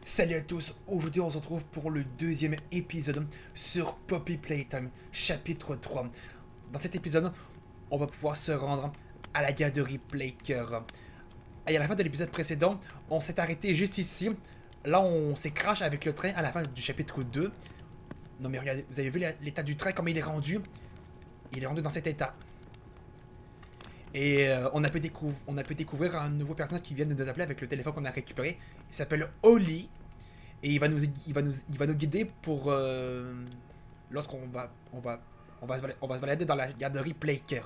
Salut à tous, aujourd'hui on se retrouve pour le deuxième épisode sur Poppy Playtime, chapitre 3. Dans cet épisode, on va pouvoir se rendre à la garderie Playker. Et à la fin de l'épisode précédent, on s'est arrêté juste ici. Là, on s'est crash avec le train à la fin du chapitre 2. Non mais regardez, vous avez vu l'état du train, comment il est rendu? Il est rendu dans cet état. Et on a pu découvrir un nouveau personnage qui vient de nous appeler avec le téléphone qu'on a récupéré. Il s'appelle Oli. Et il va nous guider pour lorsqu'on on va se balader dans la garderie Playker.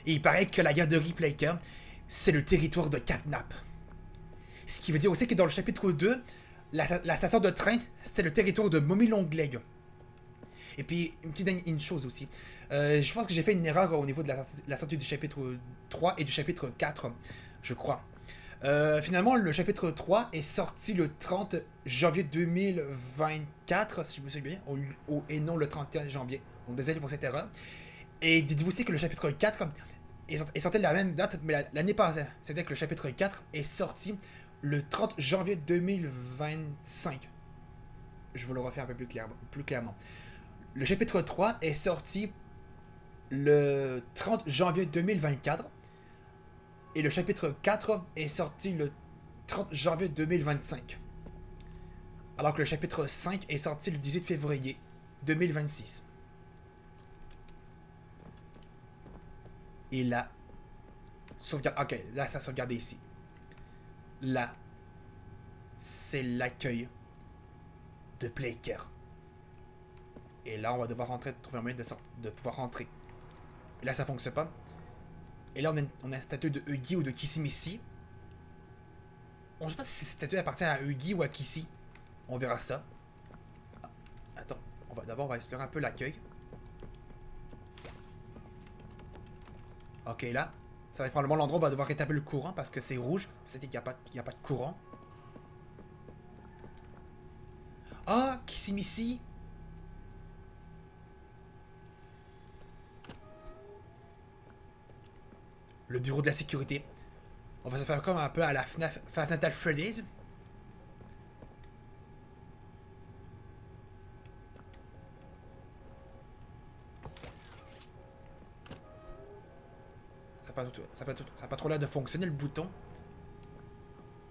Et il paraît que la garderie Playker, c'est le territoire de Catnap. Ce qui veut dire aussi que dans le chapitre 2, la station de train, c'est le territoire de Mommy Longleg. Et puis, une chose aussi. Je pense que j'ai fait une erreur au niveau de la sortie du chapitre 3 et du chapitre 4, je crois. Finalement, le chapitre 3 est sorti le 30 janvier 2024, si je me souviens bien, et non le 31 janvier. Donc désolé pour cette erreur. Et dites-vous aussi que le chapitre 4 est sorti de la même date, mais l'année passée. C'est-à-dire que le chapitre 4 est sorti le 30 janvier 2025. Je vous le refais un peu plus clairement. Le chapitre 3 est sorti le 30 janvier 2024. Et le chapitre 4 est sorti le 30 janvier 2025. Alors que le chapitre 5 est sorti le 18 février 2026. Et là, sauvegarde. Ok, là, ça sauvegarde ici. Là, c'est l'accueil de Playker. Et là, on va devoir rentrer, trouver un moyen de pouvoir rentrer. Et là, ça fonctionne pas. Et là, on a une statue de Huggy ou de Kissimissy. On ne sait pas si cette statue appartient à Huggy ou à Kissy. On verra ça. Ah, attends, d'abord on va explorer un peu l'accueil. Ok, là, ça va être probablement l'endroit où on va devoir rétablir le courant parce que c'est rouge. C'est-à-dire qu'il n'y a pas de courant. Ah, Kissimissy. Le bureau de la sécurité. On va se faire comme un peu à la FNAF, Five Nights at Freddy's. Ça n'a pas trop l'air de fonctionner le bouton.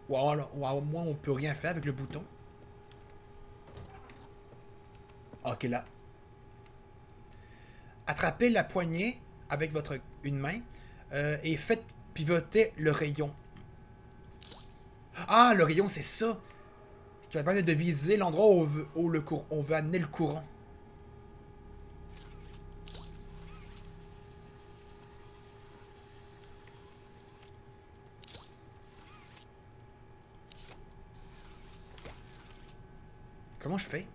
Ou au moins on peut rien faire avec le bouton. Ok, là. Attrapez la poignée avec une main et faites pivoter le rayon. Ah, le rayon, c'est ça. Ce qui va permettre de viser l'endroit où on veut amener le courant. Comment je fais?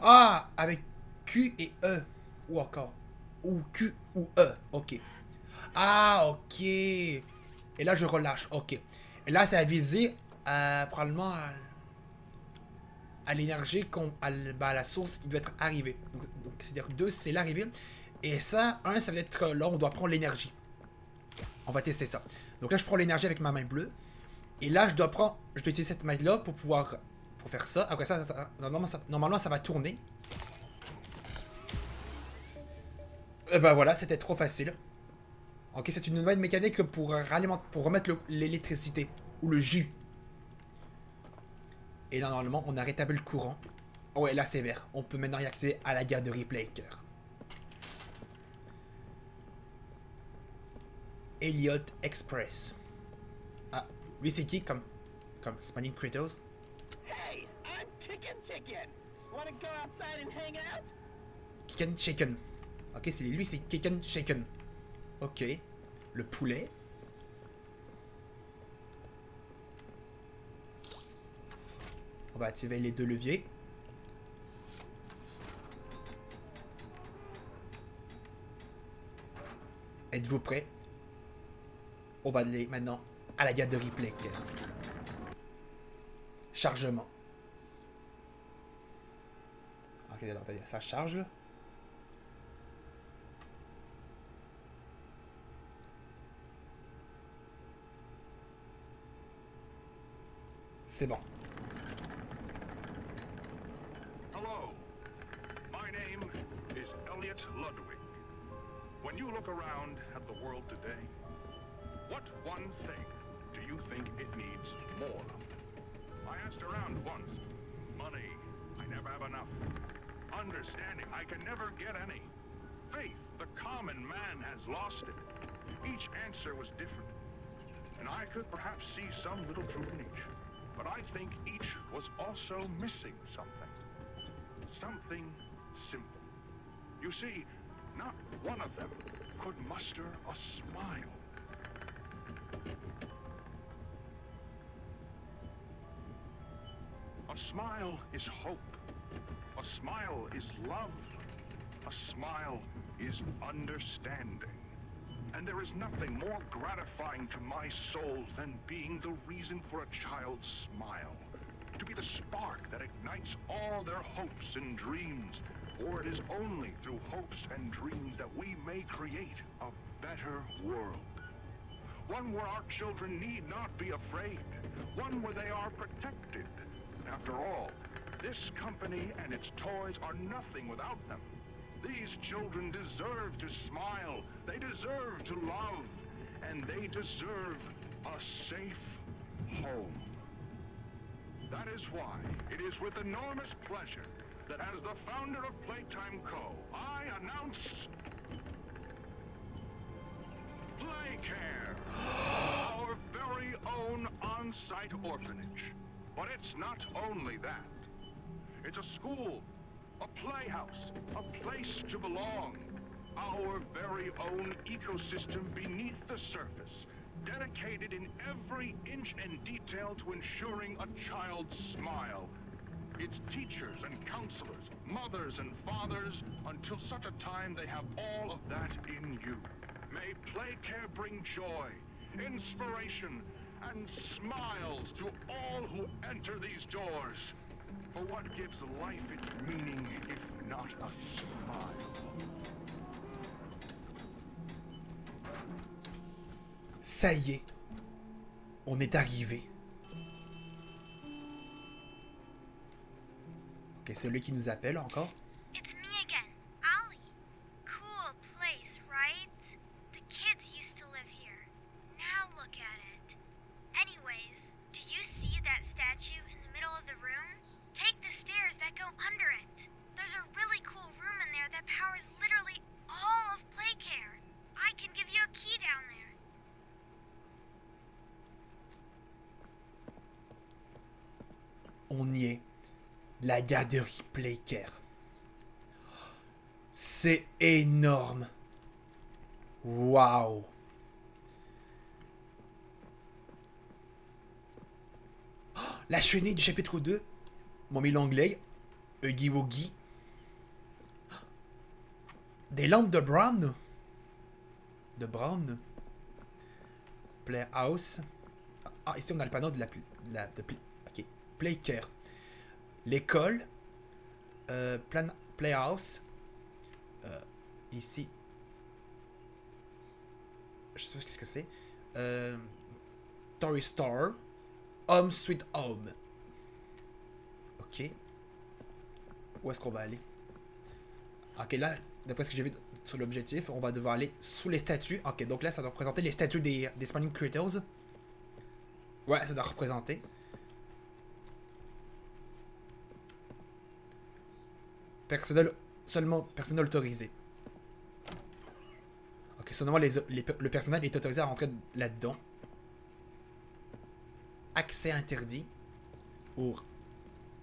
Ah, avec Q et E. Ou encore. Ou Q ou E. Ok. Ah, ok. Et là, je relâche. Ok. Et là, ça a visé probablement à l'énergie, à la source qui doit être arrivée. Donc c'est-à-dire que 2, c'est l'arrivée. Et ça, 1, ça va être là, on doit prendre l'énergie. On va tester ça. Donc là, je prends l'énergie avec ma main bleue. Et là, je dois utiliser cette main-là pour faire ça. Après ça, normalement, ça va tourner. Et ben voilà, c'était trop facile. Ok, c'est une nouvelle mécanique pour remettre l'électricité. Ou le jus. Et normalement, on a rétabli le courant. Oh ouais, là c'est vert. On peut maintenant y accéder à la garderie Playker. Elliot Express. Ah, lui c'est qui comme Smiling Kratos? Hey, I'm Chicken. Wanna go outside and hang out? Chicken Shaken. Ok, lui c'est Chicken Shaken. Ok. Le poulet. On va activer les 2 leviers. Êtes-vous prêts? On va aller maintenant à la garderie Playcare. Chargement. Ok, attendez, ça charge là. C'est bon. Hello. My name is Elliot Ludwig. When you look around at the world today, what one thing do you think it needs more of? I asked around once. Money. I never have enough. Understanding. I can never get any. Faith. The common man has lost it. Each answer was different. And I could perhaps see some little truth in each. But I think each was also missing something. Something simple. You see, not one of them could muster a smile. A smile is hope. A smile is love. A smile is understanding. And there is nothing more gratifying to my soul than being the reason for a child's smile. To be the spark that ignites all their hopes and dreams. For it is only through hopes and dreams that we may create a better world. One where our children need not be afraid. One where they are protected. After all, this company and its toys are nothing without them. These children deserve to smile, they deserve to love, and they deserve a safe home. That is why it is with enormous pleasure that as the founder of Playtime Co., I announce Playcare, our very own on-site orphanage. But it's not only that. It's a school, a playhouse, a place to belong. Our very own ecosystem beneath the surface, dedicated in every inch and detail to ensuring a child's smile. Its teachers and counselors, mothers and fathers, until such a time they have all of that in you. May Playcare bring joy, inspiration, and smiles to all who enter these doors. For what gives life its meaning if not a smile? Ça y est. On est arrivé. Ok, c'est lui qui nous appelle encore. It's me again, Ollie. Cool place, right? The kids used to live here. Now look at it. Anyways, do you see that statue in the middle of the room? Take the stairs that go under it. There's a really cool room in there that powers literally all of Playcare. I can give you a key down there. On y est. La garderie Playcare. C'est énorme. Waouh. Oh, la chenille du chapitre 2. Mommy Longley. Huggy Wuggy. Des lampes de Brown. De Brown. Playhouse. Ah, ici on a le panneau de ok. Playcare. L'école. Playhouse. Ici. Je sais pas ce que c'est. Toy Store. Home Sweet Home. Ok. Où est-ce qu'on va aller? Ok, là, d'après ce que j'ai vu sur l'objectif, on va devoir aller sous les statues. Ok, donc là, ça doit représenter les statues des Spawning Critters. Ouais, ça doit représenter. Personnel autorisé. Ok, seulement le personnel est autorisé à rentrer là-dedans. Accès interdit. Ou...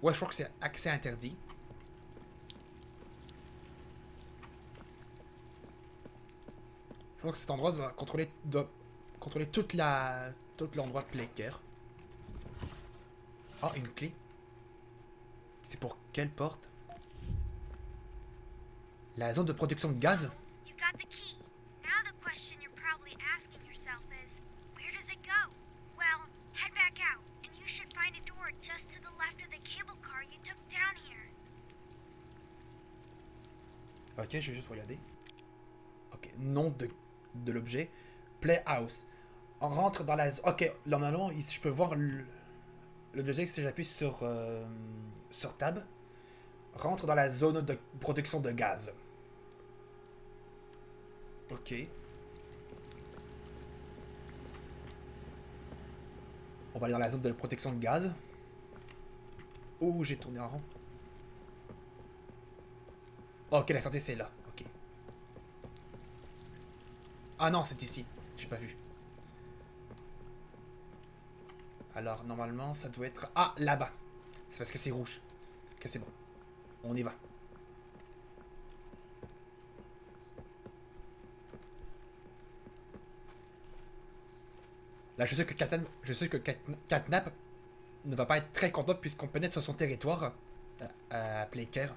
Ouais, je crois que c'est accès interdit. Je crois que cet endroit doit contrôler tout l'endroit de Playcare. Oh, une clé. C'est pour quelle porte? La zone de production de gaz. You got the key. Now the question you're probably asking yourself is, Where does it go? Well, head back out, and you should find a door just to the left of the cable car you took down here. Ok, je vais juste regarder. Ok, nom de l'objet. Playhouse. On rentre dans la... Ok, normalement, ici, je peux voir l'objet si j'appuie sur Tab. Rentre dans la zone de production de gaz. Ok. On va aller dans la zone de protection de gaz. Oh, j'ai tourné en rond. Ok, la sortie c'est là. Ok. Ah non, c'est ici. J'ai pas vu. Alors, normalement, ça doit être... Ah, là-bas. C'est parce que c'est rouge. Ok, c'est bon. On y va. Là, je sais que Catnap ne va pas être très content puisqu'on pénètre sur son territoire à Playcare.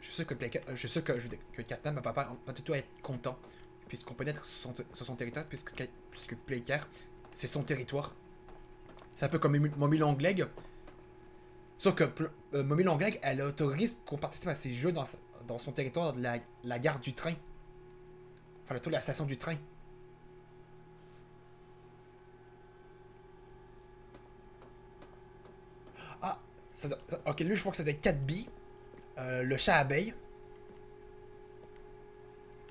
Je sais que Catnap ne va pas du tout être content puisqu'on pénètre sur son territoire puisque Playcare, c'est son territoire. C'est un peu comme Mommy Long Leg. Sauf que Mommy Long Leg, elle autorise qu'on participe à ces jeux dans son territoire de la gare du train. Enfin, plutôt la station du train. Ah, ok, lui, je crois que c'était 4B. Le chat abeille.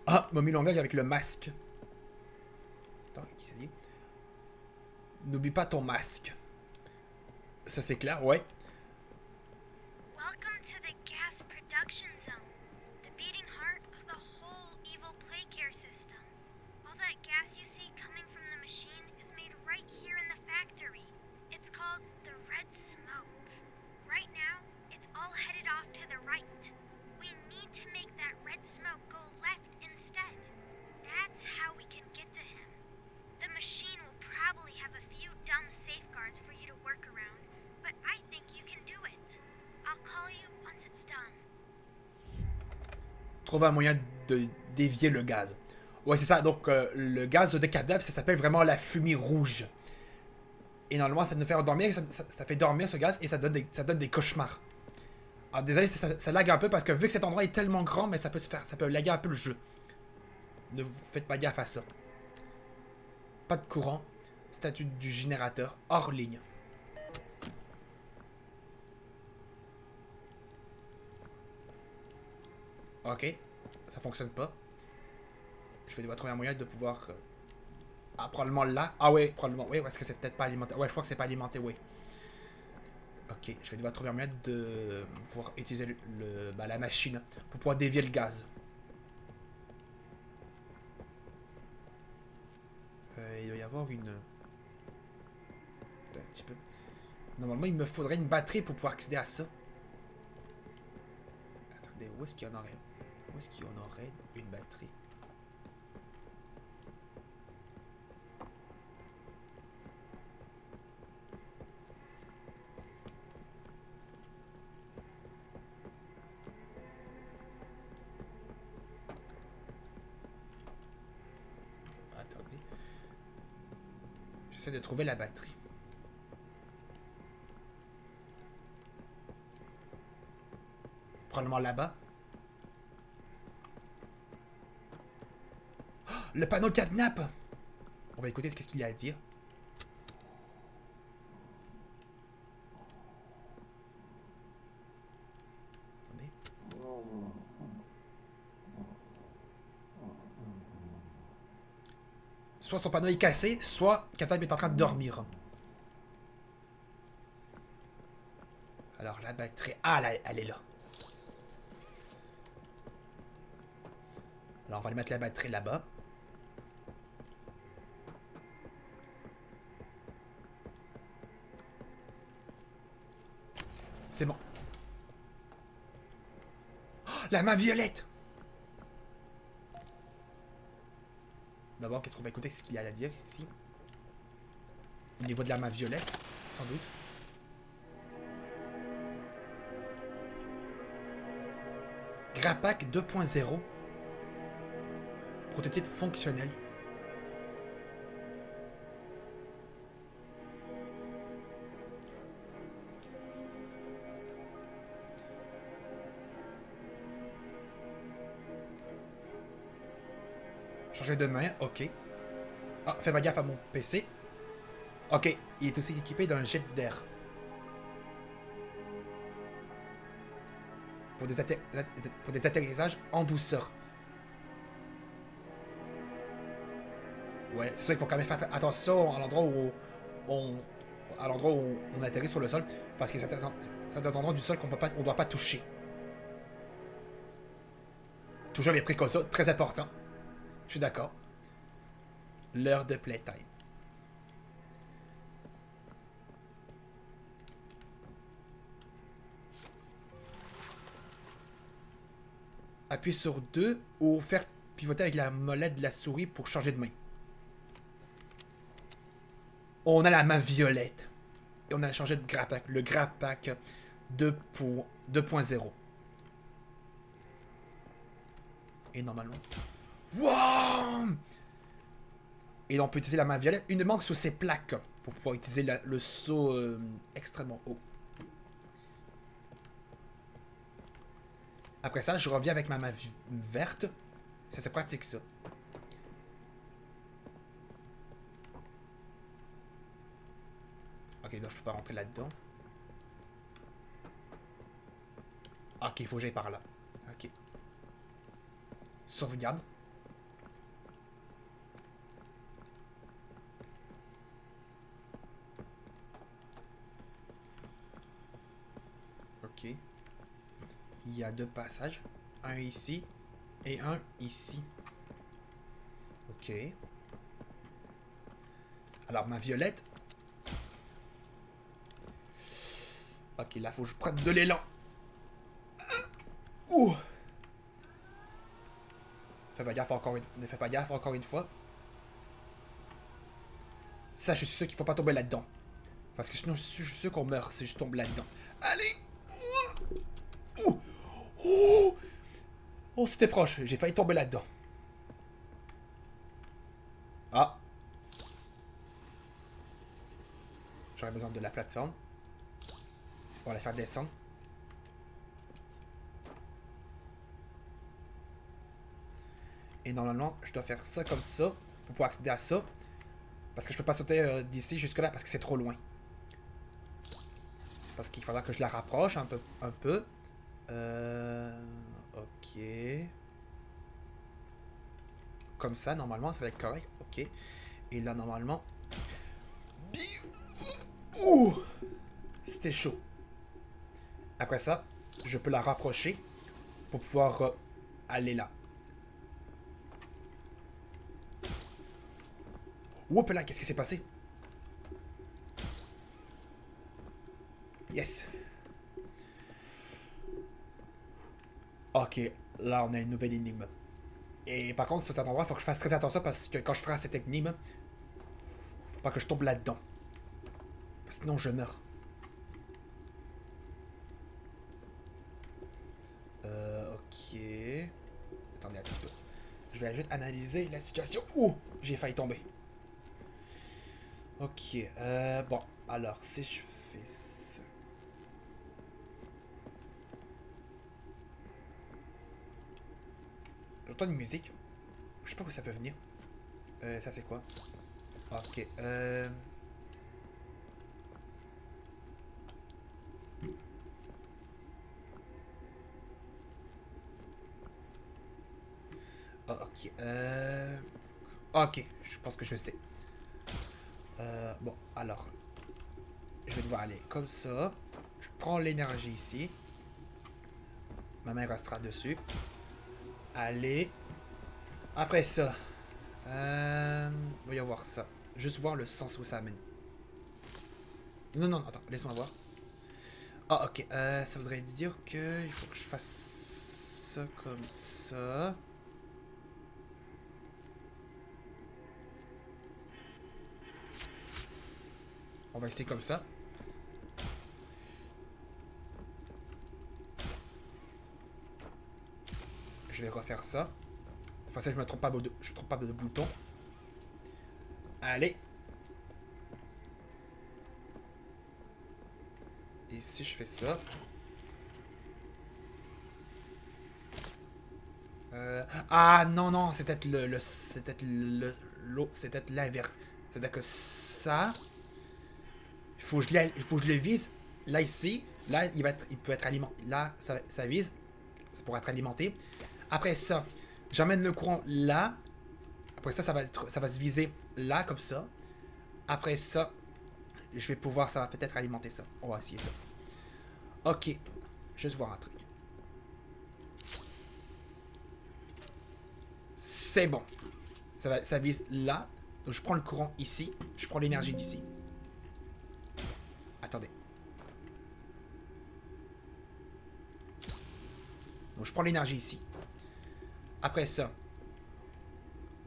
Ah, Mommy Long Leg avec le masque. Attends, qui s'est dit? N'oublie pas ton masque. Ça, c'est clair, ouais. Welcome to the gas production zone, the beating heart of the whole evil Playcare system. All that gas you see coming from the machine is made right here in the factory. It's called the red smoke. Right now, it's all headed off to the right. We need to make that red smoke go left instead. That's how we can get to him. The machine will probably have a few dumb safeguards for you to work around, but I think you can do it. I'll call you once it's done. Trouver un moyen de dévier le gaz. Ouais, c'est ça. Donc, le gaz de cadavre, ça s'appelle vraiment la fumée rouge. Et normalement, ça nous fait endormir, ça fait dormir ce gaz et ça donne des cauchemars. Alors, désolé, ça lag un peu parce que vu que cet endroit est tellement grand, mais ça peut laguer un peu le jeu. Ne vous faites pas gaffe à ça. Pas de courant. Statut du générateur hors ligne. Ok. Ça fonctionne pas. Je vais devoir trouver un moyen de pouvoir... Ah, probablement là. Ah ouais, probablement. Oui, parce que c'est peut-être pas alimenté. Ouais, je crois que c'est pas alimenté, oui. Ok, je vais devoir trouver un moyen de pouvoir utiliser la machine pour pouvoir dévier le gaz. Il doit y avoir une... Un petit peu. Normalement, il me faudrait une batterie pour pouvoir accéder à ça. Attendez, où est-ce qu'il y en aurait? Où est-ce qu'il y en aurait une batterie? Attendez. J'essaie de trouver la batterie. Probablement là-bas. Oh, le panneau de Catnap! On va écouter ce qu'il y a à dire. Attendez. Soit son panneau est cassé, soit Catnap est en train de dormir. Alors la batterie... Ah, là, elle est là. Alors on va aller mettre la batterie là-bas. C'est bon. Oh, la main violette! D'abord, qu'est-ce qu'on va écouter? Ce qu'il y a à dire ici. Au niveau de la main violette, sans doute. Grappac 2.0. Prototype fonctionnel. Changer de main, ok. Ah, fais pas gaffe à mon PC. Ok, il est aussi équipé d'un jet d'air. Pour des atterrissages en douceur. Ouais, c'est ça, il faut quand même faire attention à l'endroit où on atterrit sur le sol, parce qu'il y a certains endroits du sol on doit pas toucher. Toujours les précautions, très important. Je suis d'accord. L'heure de playtime. Appuyez sur 2 ou faire pivoter avec la molette de la souris pour changer de main. On a la main violette. Et on a changé de Grappak. Le Grappak 2.0. Et normalement... Wow! Et on peut utiliser la main violette uniquement sous ces plaques pour pouvoir utiliser le saut extrêmement haut. Après ça, je reviens avec ma main verte. Ça, c'est pratique, ça. Ok, donc je peux pas rentrer là-dedans. Ok, il faut que j'aille par là. Ok. Sauvegarde. Ok. Il y a 2 passages. Un ici et un ici. Ok. Alors, ma violette. Ok, là, faut que je prenne de l'élan. Ouh! Fais pas gaffe encore ne fais pas gaffe encore une fois. Ça, je suis sûr qu'il faut pas tomber là-dedans. Parce que sinon, je suis sûr qu'on meurt si je tombe là-dedans. Allez! Ouh! Oh! Oh, c'était proche. J'ai failli tomber là-dedans. Ah! J'aurais besoin de la plateforme. Pour la faire descendre. Et normalement, je dois faire ça comme ça. Pour pouvoir accéder à ça. Parce que je peux pas sauter d'ici jusque là parce que c'est trop loin. Parce qu'il faudra que je la rapproche un peu. Ok. Comme ça, normalement, ça va être correct. Ok. Et là, normalement... Ouh! C'était chaud. Après ça, je peux la rapprocher pour pouvoir aller là. Oups là, qu'est-ce qui s'est passé? Yes. Ok, là on a une nouvelle énigme. Et par contre, sur cet endroit, il faut que je fasse très attention parce que quand je ferai cette énigme, faut pas que je tombe là-dedans. Sinon je meurs. Ok. Attendez un petit peu. Je vais juste analyser la situation. Ouh! J'ai failli tomber. Ok. Bon, alors si je fais ça... J'entends une musique. Je sais pas où ça peut venir. Ça c'est quoi? Ok. Oh, ok. Ok, je pense que je sais. Bon, alors. Je vais devoir aller comme ça. Je prends l'énergie ici. Ma main restera dessus. Allez. Après ça. Voyons voir ça. Juste voir le sens où ça amène. Non, non, attends, laisse-moi voir. Ah, ok. Ça voudrait dire que il faut que je fasse ça comme ça. On va essayer comme ça. Je vais refaire ça. Enfin, ça, je me trompe pas de bouton. Allez. Et si je fais ça. Ah non, non, c'est peut-être c'est peut-être l'autre, c'est peut-être l'inverse. C'est-à-dire que ça, il faut que je le vise. Là, ici, là, il peut être alimenté. Là, ça vise. Ça pourra être alimenté. Après ça, j'emmène le courant là. Après ça, ça va se viser là, comme ça. Après ça, je vais pouvoir, ça va peut-être alimenter ça. On va essayer ça. Ok. Juste voir un truc. C'est bon. Ça vise là. Donc je prends le courant ici. Je prends l'énergie d'ici. Attendez. Donc je prends l'énergie ici. Après ça.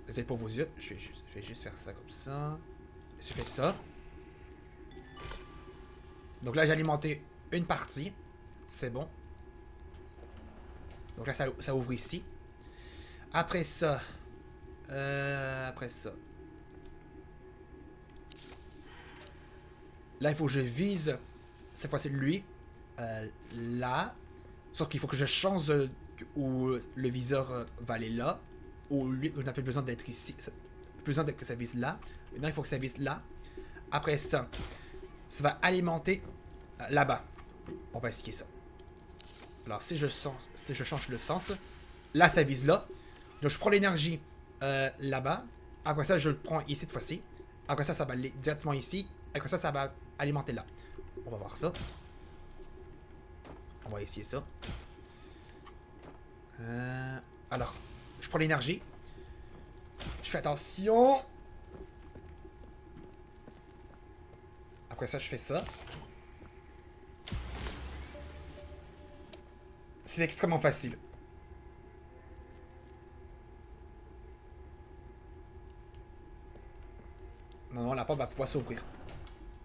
Désolé pour vos yeux. Je vais juste faire ça comme ça. Je fais ça. Donc là j'ai alimenté une partie. C'est bon. Donc là ça ouvre ici. Après ça. Après ça. Là, il faut que je vise. Cette fois-ci, lui. Là. Sauf qu'il faut que je change où le viseur va aller là. Où lui, on n'a plus besoin d'être ici. Plus besoin que ça vise là. Maintenant, il faut que ça vise là. Après ça, ça va alimenter là-bas. On va essayer ça. Alors, si je change le sens, là, ça vise là. Donc, je prends l'énergie là-bas. Après ça, je le prends ici cette fois-ci. Après ça, ça va aller directement ici. Après ça, ça va alimenter là. On va voir ça. On va essayer ça. Alors, je prends l'énergie. Je fais attention. Après ça, je fais ça. C'est extrêmement facile. Non, non, la porte va pouvoir s'ouvrir.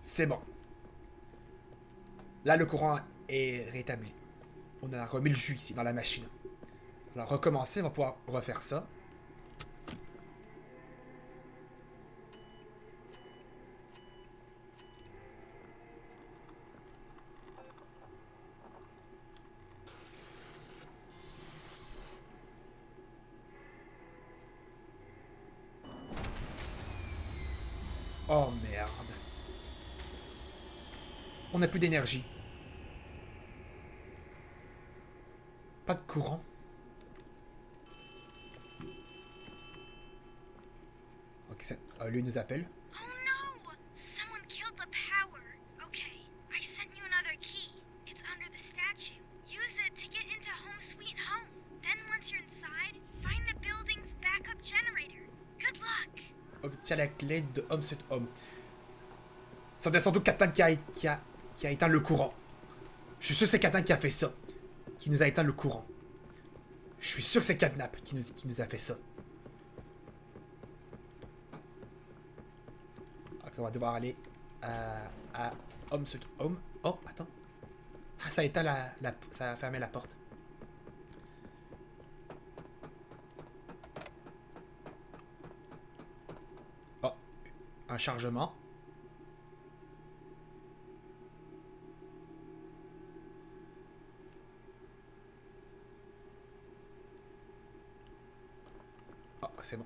C'est bon. Là, le courant est rétabli. On a remis le jus ici, dans la machine. On va recommencer, on va pouvoir refaire ça. Oh merde. On n'a plus d'énergie. Pas de courant. Ok, ça, lui nous appelle. Oh no! Someone killed the power. Okay, I sent you another key. It's under the statue. Use it to get into Home Sweet Home. Then once you're inside, find the building's backup generator. Good luck! Obtient la clé de Home Sweet Home. Ça doit être sans doute Captain qui a éteint le courant. Je suis sûr que c'est Captain qui a fait ça. Qui nous a éteint le courant. Je suis sûr que c'est Catnap qui nous a fait ça. Ok, on va devoir aller à Home Sweet Home. Oh, attends. Ah, ça a éteint ça a fermé la porte. Oh, un chargement. Oh, c'est bon.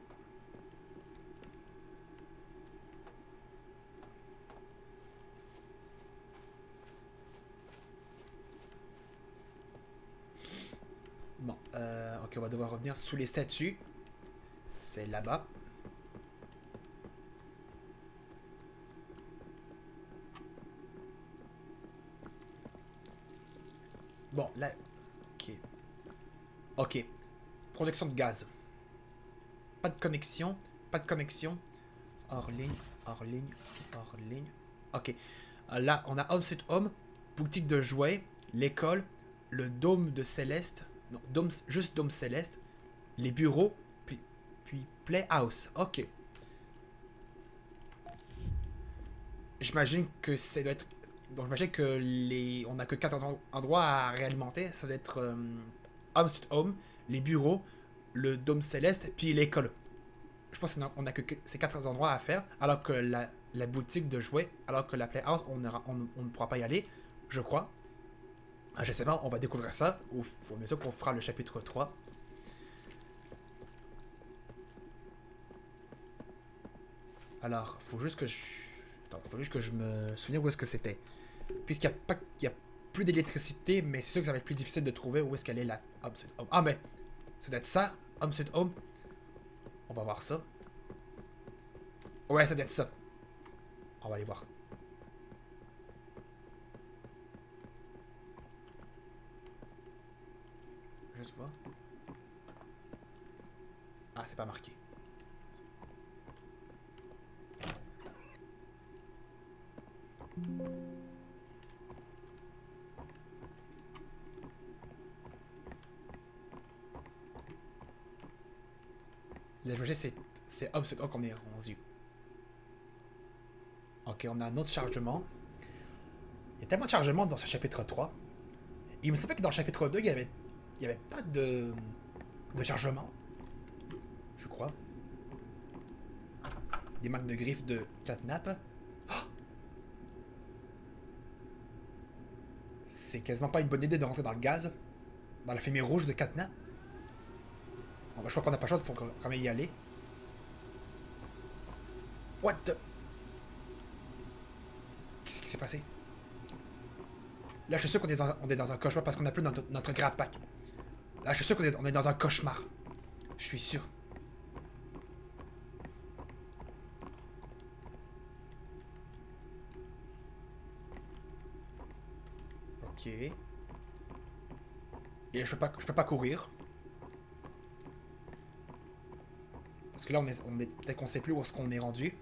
Bon, ok, on va devoir revenir sous les statues. C'est là-bas. Bon, là... Ok. Ok. Production de gaz. Pas de connexion. Pas de connexion. Hors ligne. Hors ligne. Hors ligne. Ok. Là, on a Home Sweet Home. Boutique de jouets. L'école. Le dôme de Céleste. Non, juste dôme Céleste. Les bureaux. Puis Playhouse. Ok. J'imagine que ça doit être... Donc j'imagine que on n'a que 4 endroits à réalimenter. Ça doit être Home Sweet Home, les bureaux, le dôme céleste, puis l'école. Je pense qu'on a que ces 4 endroits à faire, alors que la boutique de jouets, alors que la Playhouse, on ne pourra pas y aller, je crois. Je sais pas, on va découvrir ça au fur et à mesure qu'on fera le chapitre 3. Alors, faut juste que je... Attends, faut juste que je me souvienne où est-ce que c'était. Puisqu'il n'y a pas... Il y a plus d'électricité, mais c'est sûr que ça va être plus difficile de trouver où est-ce qu'elle est la Home Sweet Home. Ah, mais... Ça doit être ça, Home Sweet Home. On va voir ça. Ouais, ça doit être ça. On va aller voir. Juste voir. Ah, c'est pas marqué. Le projet, c'est Home Sweet Home qu'on est rendu. Ok, on a un autre chargement. Il y a tellement de chargements dans ce chapitre 3. Et il me semblait que dans le chapitre 2, il y avait pas de chargement. Je crois. Des marques de griffes de catnap. Oh! C'est quasiment pas une bonne idée de rentrer dans le gaz. Dans la fumée rouge de catnap. Bon, je crois qu'on n'a pas le choix, il faut quand même y aller. What the... Qu'est-ce qui s'est passé? Là, je suis sûr qu'on est dans un cauchemar parce qu'on n'a plus notre grab pack. Là, je suis sûr qu'on est dans un cauchemar. Je suis sûr. Ok. Et je peux pas courir. Parce que là, peut-être qu'on sait plus où est-ce qu'on est rendu.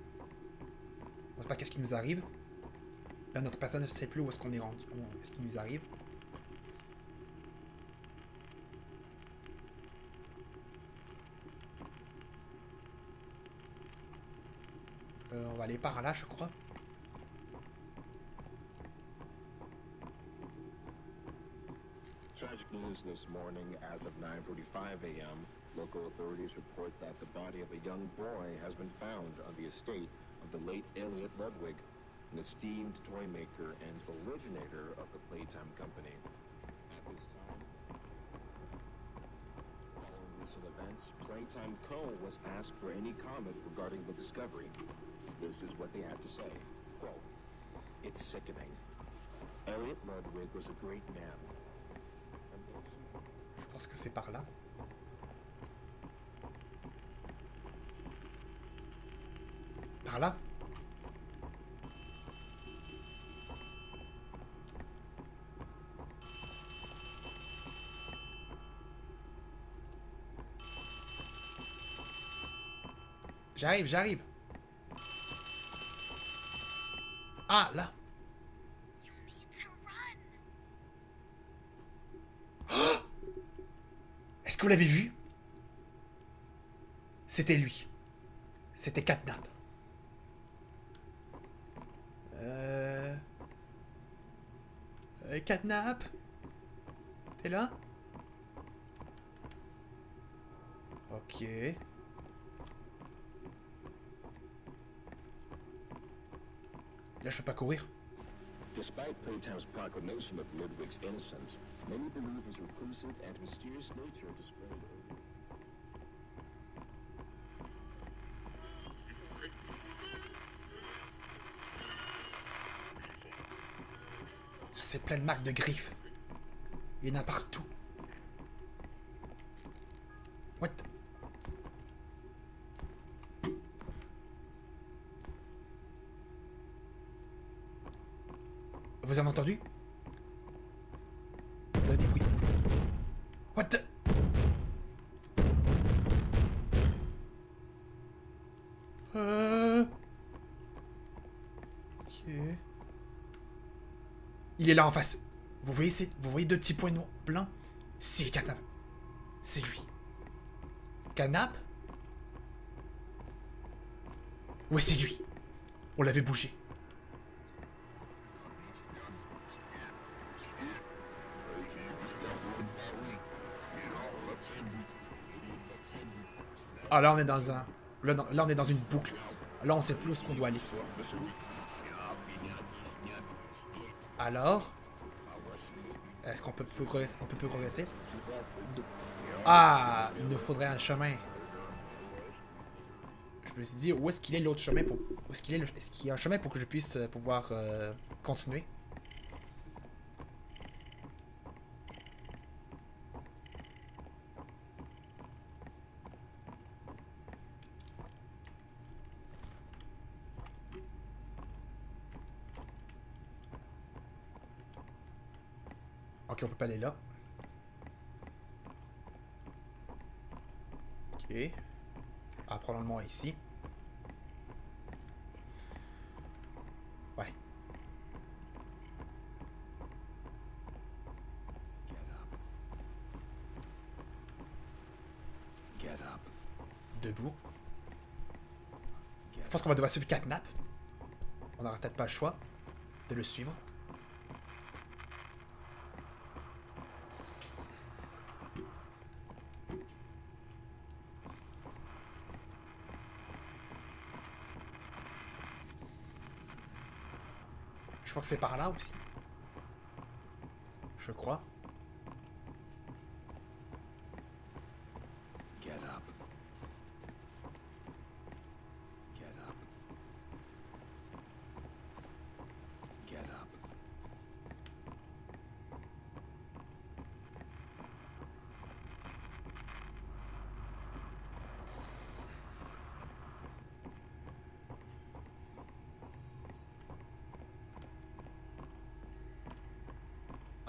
On sait pas qu'est-ce qui nous arrive. Là, notre personne ne sait plus où est-ce qu'on est rendu. Qu'est-ce qui nous arrive. On va aller par là, je crois. Tragic news this morning. As of 9:45 a.m., local authorities report that the body of a young boy has been found on the estate of the late Elliot Ludwig, an esteemed toy maker and originator of the Playtime Company. At this time, following recent events, Playtime Co. was asked for any comment regarding the discovery. This is what they had to say. Quote, "It's sickening. Elliot Ludwig was a great man. Je pense que c'est par là. Par là? J'arrive. Ah, là. You need to run. Est-ce que vous l'avez vu? C'était lui. C'était Catnap. Catnap? T'es là? Ok. Là, je peux pas courir. Despite Playtime's proclamation of Ludwig's innocence, many believe his reclusive and mysterious nature displayed. C'est plein de marques de griffes. Il y en a partout. What? Vous avez entendu? Vous avez des bruits. What the... Ok. Il est là en face. Vous voyez deux petits points noirs blancs? C'est Canap. C'est lui. Canap? Ouais, c'est lui. On l'avait bougé. Ah, là, on est dans un... Là, on est dans une boucle. Là, on sait plus où est-ce qu'on doit aller. Alors... Est-ce qu'on peut progresser? On peut progresser? Ah! Il nous faudrait un chemin. je me suis dit, où est-ce qu'il est l'autre chemin pour... Où est-ce qu'il est Est-ce qu'il y a un chemin pour que je puisse pouvoir continuer? Ok, on peut pas aller là. Ok. Ah, probablement ici. Ouais. Get up. Debout. Je pense qu'on va devoir suivre Catnap. On n'aura peut-être pas le choix de le suivre. Je pense que c'est par là aussi. Je crois. Get up. Get up. Get up.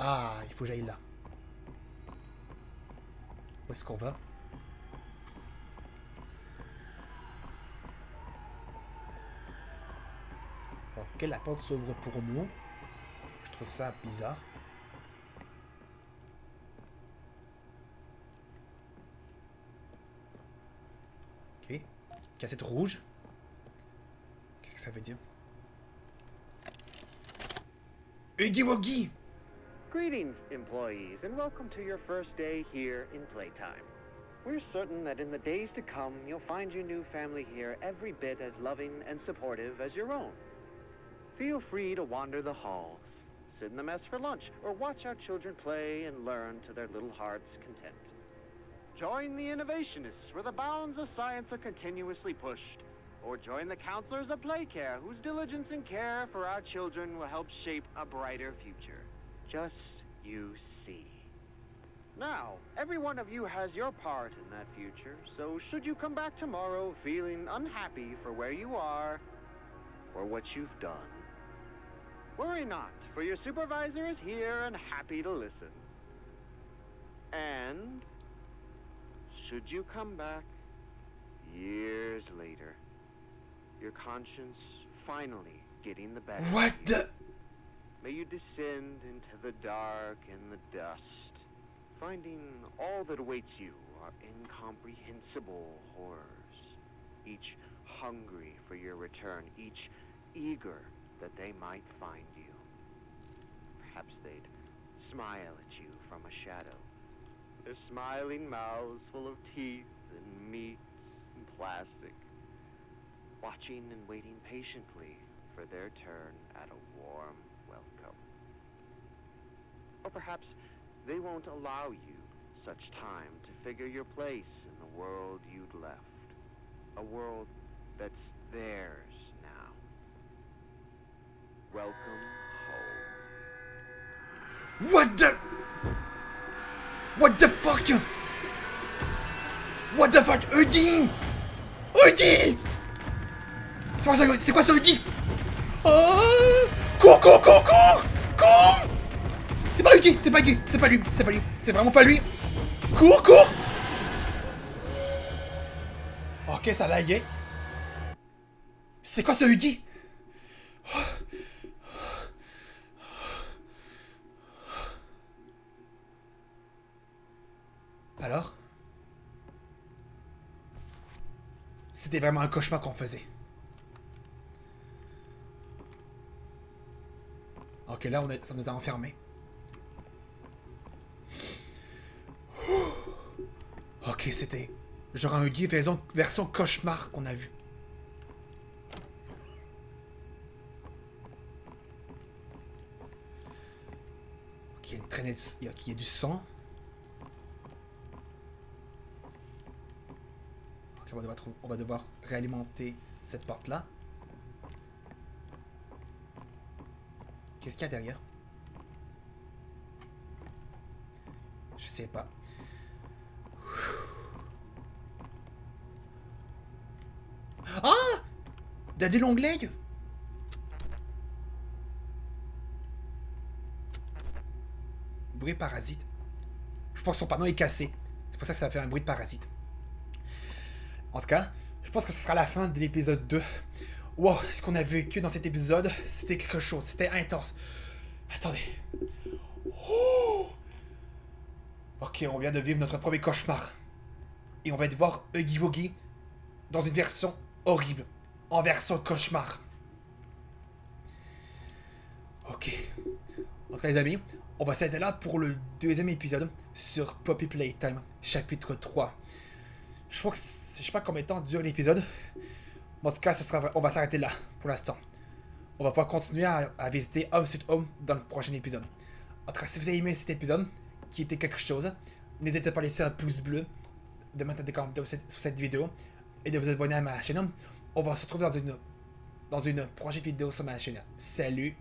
Ah, il faut que j'aille là. Où est-ce qu'on va? Ok, la porte s'ouvre pour nous. Je trouve ça bizarre. Ok. Cassette rouge. Qu'est-ce que ça veut dire? Huggy Wuggy! Greetings, employees, and welcome to your first day here in Playtime. We're certain that in the days to come, you'll find your new family here every bit as loving and supportive as your own. Feel free to wander the halls, sit in the mess for lunch, or watch our children play and learn to their little hearts' content. Join the innovationists where the bounds of science are continuously pushed, or join the counselors of Playcare whose diligence and care for our children will help shape a brighter future. Just you see. Now, every one of you has your part in that future, so should you come back tomorrow feeling unhappy for where you are or what you've done, worry not, for your supervisor is here and happy to listen. And should you come back years later, your conscience finally getting the better of What you, the... may you descend into the dark and the dust, finding all that awaits you are incomprehensible horrors, each hungry for your return, each eager that they might find you. Perhaps they'd smile at you from a shadow, their smiling mouths full of teeth and meats and plastic, watching and waiting patiently for their turn at a warm welcome. Or perhaps they won't allow you such time to figure your place in the world you'd left. A world that's theirs now. Welcome home. What the... What the fuck? What the fuck? Huggy! Huggy! C'est quoi ça, Huggy? Oh! Cours, cours, cours, cours! Cours! C'est pas Huggy, c'est pas Huggy, c'est pas lui, c'est pas lui, c'est vraiment pas lui. Cours, cours! Ok, ça laguait. C'est quoi ce Huggy? Alors? C'était vraiment un cauchemar qu'on faisait. Ok, là, ça nous a enfermés. Ok, c'était genre un Huggy version cauchemar qu'on a vu. Ok, il y a une traînée de... il y a du sang. Ok, on va devoir réalimenter cette porte-là. Qu'est-ce qu'il y a derrière? Je sais pas. Ah! Daddy Longleg? Bruit parasite. Je pense que son panneau est cassé. C'est pour ça que ça va faire un bruit de parasite. En tout cas, je pense que ce sera la fin de l'épisode 2. Wow, ce qu'on a vécu dans cet épisode, c'était quelque chose. C'était intense. Attendez. Oh! Ok, on vient de vivre notre premier cauchemar. Et on va devoir voir Huggy Wuggy dans une version horrible. En version cauchemar. Ok. En tout cas, les amis, on va s'arrêter là pour le deuxième épisode sur Poppy Playtime, chapitre 3. Je crois que je sais pas combien de temps dure l'épisode. En tout cas, on va s'arrêter là pour l'instant. On va pouvoir continuer à visiter Home Sweet Home dans le prochain épisode. En tout cas, si vous avez aimé cet épisode, qui était quelque chose, n'hésitez pas à laisser un pouce bleu, de mettre des commentaires sur cette vidéo et de vous abonner à ma chaîne. On va se retrouver dans une prochaine vidéo sur ma chaîne. Salut!